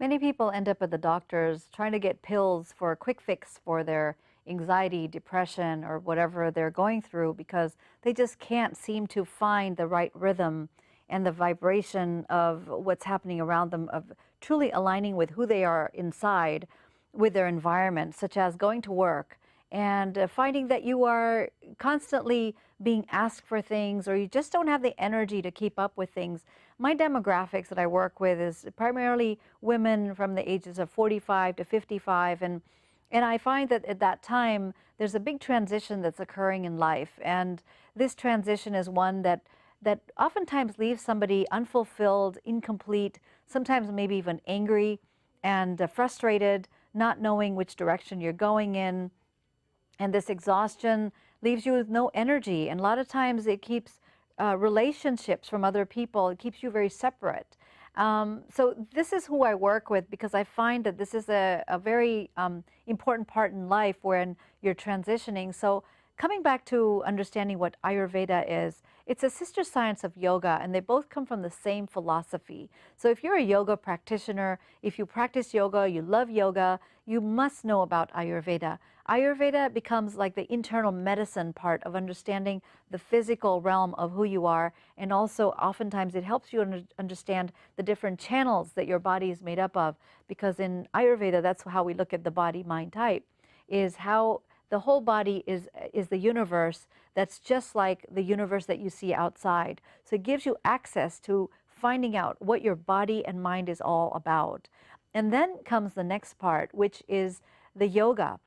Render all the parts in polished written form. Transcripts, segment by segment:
Many people end up at the doctors trying to get pills for a quick fix for their anxiety, depression, or whatever they're going through because they just can't seem to find the right rhythm and the vibration of what's happening around them, of truly aligning with who they are inside with their environment, such as going to work and finding that you are constantly being asked for things or you just don't have the energy to keep up with things. My demographics that I work with is primarily women from the ages of 45 to 55, and I find that at that time there's a big transition that's occurring in life, and this transition is one that oftentimes leaves somebody unfulfilled, incomplete, sometimes maybe even angry and frustrated, not knowing which direction you're going in. And this exhaustion leaves you with no energy. And a lot of times it keeps relationships from other people, it keeps you very separate. So this is who I work with because I find that this is a very important part in life when you're transitioning. So coming back to understanding what Ayurveda is, it's a sister science of yoga, and they both come from the same philosophy. So if you're a yoga practitioner, if you practice yoga, you love yoga, you must know about Ayurveda. Ayurveda becomes like the internal medicine part of understanding the physical realm of who you are, and also oftentimes it helps you understand the different channels that your body is made up of, because in Ayurveda, that's how we look at the body-mind type, is how the whole body is the universe that's just like the universe that you see outside. So it gives you access to finding out what your body and mind is all about. And then comes the next part, which is the yoga.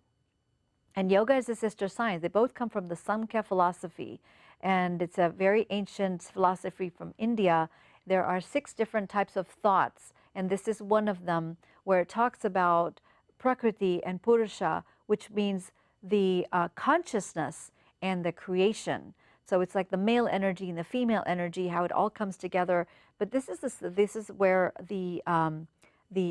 And yoga is a sister science. They both come from the Samkhya philosophy, and it's a very ancient philosophy from India. There are 6 different types of thoughts, and this is one of them, where it talks about Prakriti and Purusha, which means the consciousness and the creation. So it's like the male energy and the female energy, how it all comes together. But this is where the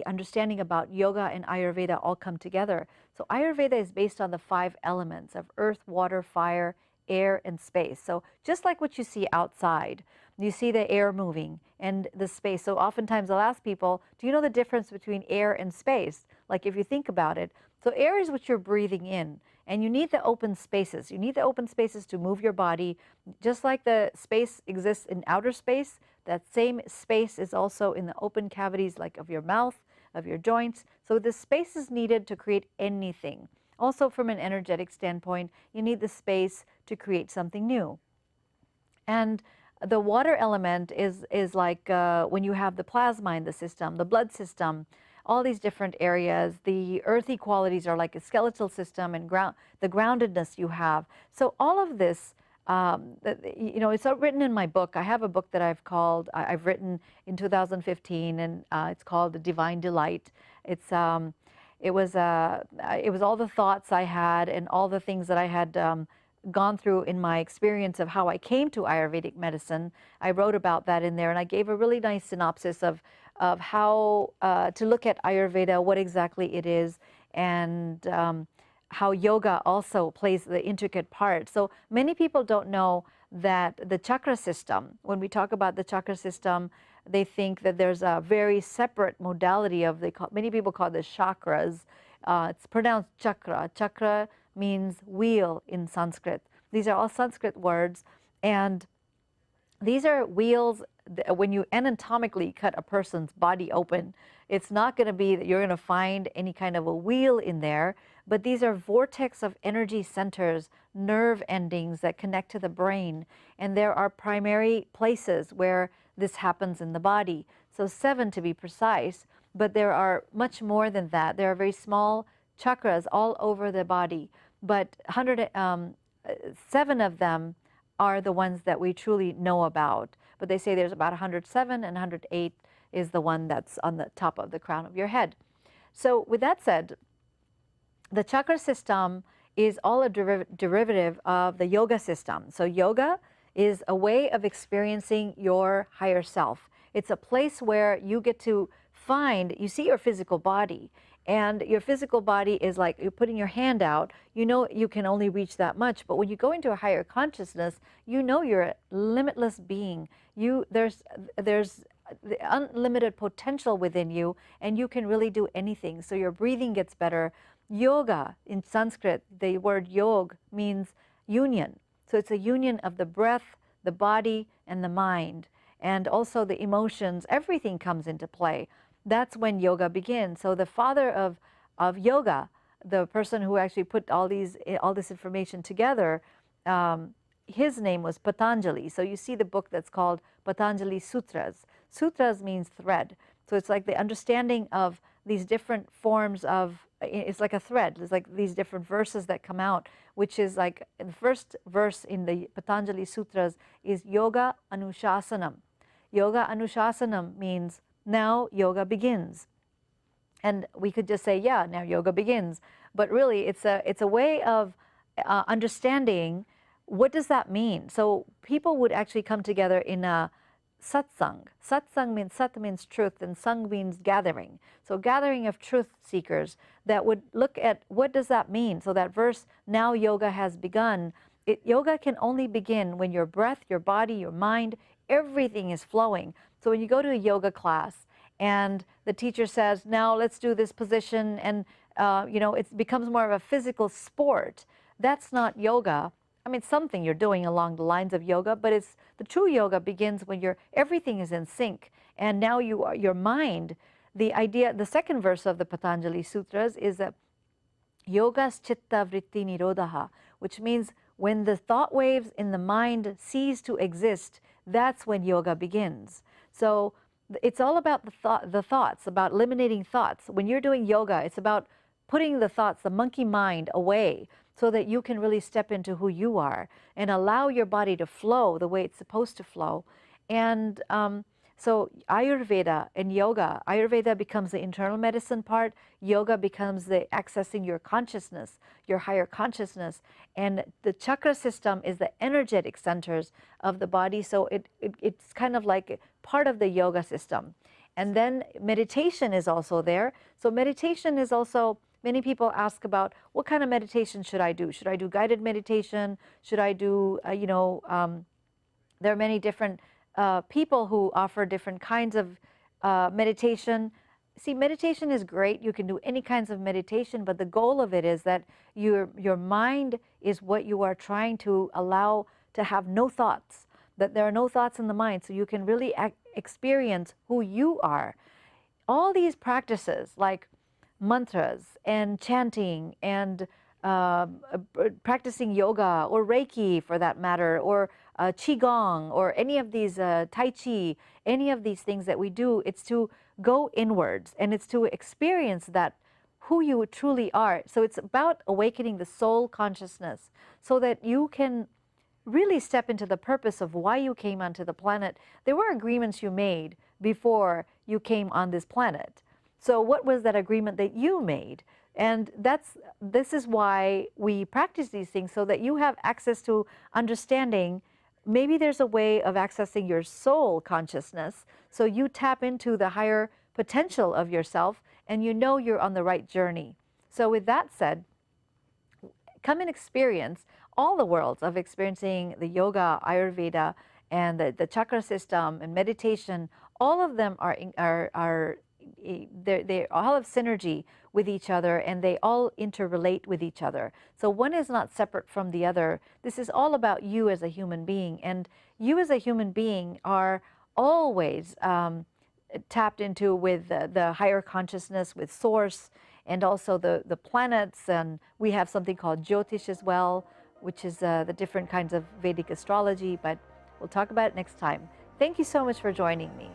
understanding about yoga and Ayurveda all come together. So Ayurveda is based on the 5 elements of earth, water, fire, air, and space. So just like what you see outside, you see the air moving and the space. So oftentimes I'll ask people, do you know the difference between air and space? Like if you think about it. So air is what you're breathing in, and you need the open spaces. You need the open spaces to move your body. Just like the space exists in outer space, that same space is also in the open cavities like of your mouth, of your joints. So the space is needed to create anything. Also from an energetic standpoint, you need the space to create something new. And the water element is like when you have the plasma in the system, the blood system, all these different areas. The earthy qualities are like a skeletal system, and the groundedness you have. So all of this, it's written in my book. I have a book that I've written in 2015, and it's called The Divine Delight. It was all the thoughts I had and all the things that I had gone through in my experience of how I came to Ayurvedic medicine. I wrote about that in there, and I gave a really nice synopsis of how to look at Ayurveda, what exactly it is, and how yoga also plays the intricate part. So many people don't know that the chakra system, when we talk about the chakra system, they think that there's a very separate modality of, many people call this chakras. It's pronounced chakra. Chakra means wheel in Sanskrit. These are all Sanskrit words, and these are wheels. When you anatomically cut a person's body open, it's not going to be that you're going to find any kind of a wheel in there, but these are vortex of energy centers, nerve endings that connect to the brain, and there are primary places where this happens in the body. So 7 to be precise, but there are much more than that. There are very small chakras all over the body, but 7 of them are the ones that we truly know about. But they say there's about 107, and 108 is the one that's on the top of the crown of your head. So with that said, the chakra system is all a derivative of the yoga system. So yoga is a way of experiencing your higher self. It's a place where you get to you see your physical body, and your physical body is like you're putting your hand out. You know you can only reach that much, but when you go into a higher consciousness, you know you're a limitless being. There's the unlimited potential within you, and you can really do anything. So your breathing gets better. Yoga in Sanskrit, the word yog means union. So it's a union of the breath, the body, and the mind, and also the emotions. Everything comes into play. That's when yoga begins. So the father of yoga, the person who actually put all this information together, his name was Patanjali. So you see the book that's called Patanjali Sutras. Sutras means thread. So it's like the understanding of these different forms of, it's like a thread. It's like these different verses that come out, which is like the first verse in the Patanjali Sutras is Yoga Anushasanam. Yoga Anushasanam means now yoga begins. And we could just say, yeah, now yoga begins. But really, it's a way of understanding what does that mean. So people would actually come together in a satsang. Satsang means, sat means truth, and sang means gathering. So gathering of truth seekers that would look at what does that mean. So that verse, now yoga has begun. Yoga can only begin when your breath, your body, your mind, everything is flowing. So when you go to a yoga class and the teacher says, now let's do this position, and it becomes more of a physical sport, that's not yoga. I mean, something you're doing along the lines of yoga, but it's the true yoga begins when everything is in sync. And now your mind, the second verse of the Patanjali Sutras is that yogas chitta vritti nirodha, which means when the thought waves in the mind cease to exist, that's when yoga begins. So it's all about the thoughts, about eliminating thoughts. When you're doing yoga, it's about putting the thoughts, the monkey mind, away, so that you can really step into who you are and allow your body to flow the way it's supposed to flow. And so Ayurveda and yoga, Ayurveda becomes the internal medicine part, yoga becomes the accessing your consciousness, your higher consciousness, and the chakra system is the energetic centers of the body. So it's kind of like part of the yoga system. And then meditation is also there. So meditation is also, many people ask about what kind of meditation should I do? Should I do guided meditation? Should I do, there are many different people who offer different kinds of meditation. See, meditation is great. You can do any kinds of meditation, but the goal of it is that your mind is what you are trying to allow to have no thoughts, that there are no thoughts in the mind, so you can really experience who you are. All these practices like mantras and chanting and practicing yoga or Reiki for that matter, or Qigong, or any of these Tai Chi, any of these things that we do, it's to go inwards and it's to experience that who you truly are. So it's about awakening the soul consciousness so that you can really step into the purpose of why you came onto the planet. There were agreements you made before you came on this planet. So what was that agreement that you made? And this is why we practice these things, so that you have access to understanding. Maybe there's a way of accessing your soul consciousness, so you tap into the higher potential of yourself and you know you're on the right journey. So with that said, come and experience all the worlds of experiencing the yoga, Ayurveda, and the chakra system and meditation. All of them they all have synergy with each other, and they all interrelate with each other. So one is not separate from the other. This is all about you as a human being, and you as a human being are always tapped into with the higher consciousness, with source, and also the planets. And we have something called Jyotish as well, which is the different kinds of Vedic astrology, but we'll talk about it next time. Thank you so much for joining me.